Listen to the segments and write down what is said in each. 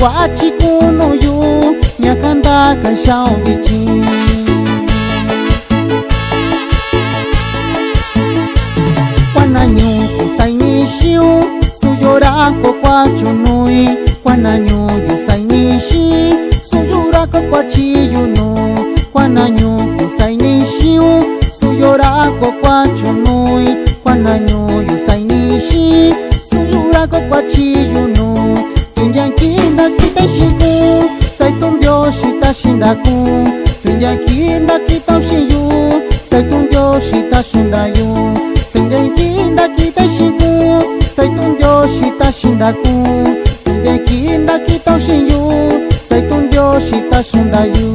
qua chi kuno yu nyakanda kan shao bichi Wananyu kusai ni shiu suyora ko kwa chunui Wananyu yusai ni shi suyora ko kwa chi yunu Wananyu kusai ni shiu suyora ko kwa chunui Wananyu yusai ni shi suyora ko kwa chi yunu Tunyankinda kita shiku sai tundio shita shindaku Tunyankinda kita shiyu sai tundio shita shindayu Tunyankinda kita shiku sai tundio shita shindaku Tunyankinda kita shiyu sai tundio shita shindayu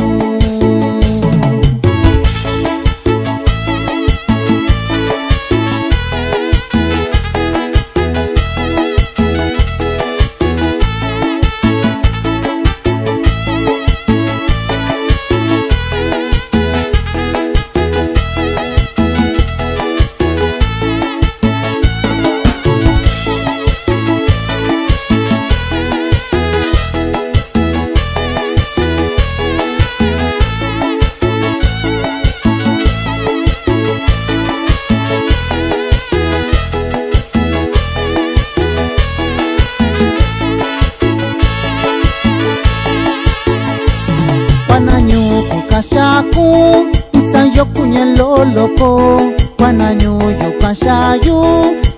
Wananyu kukashaku isayo kunyeloloko Wananyu yukashayu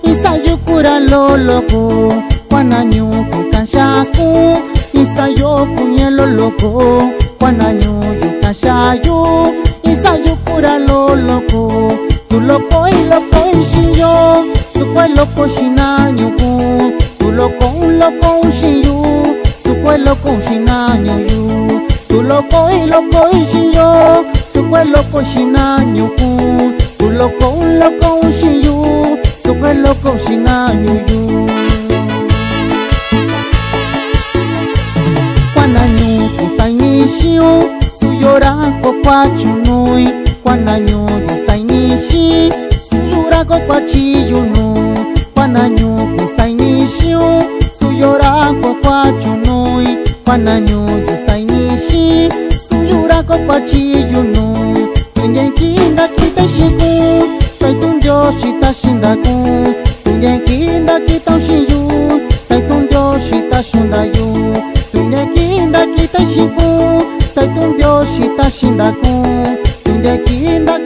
isayo kuraloloko Wananyu kukashaku isayo kunyeloloko Wananyu yukashayu isayo kuraloloko Tuloko iloko ishiyo sukwe loko shinanyuku Tuloko uloko ushiyu sukwe loko shinanyuyu Tuloko iloko ishiyo sukwe loko shinanyuku Tuloko uloko ushiyu sukwe loko shinanyuyu Wananyu kusai ni shiu suyora ko kwa chunui Wananyu yusai ni shi suyora ko kwa chi yunu Wananyu kusai ni shiu suyora ko kwa chunui Wananyu yusai ni shi suyura ko kwa chi yunu Tunyankinda kita shiku sai tundio shita shindaku Tunyankinda kita shiyu sai tundio shita shindayu Tunyankinda kita shiku sai tundio shita shindaku Tunyankinda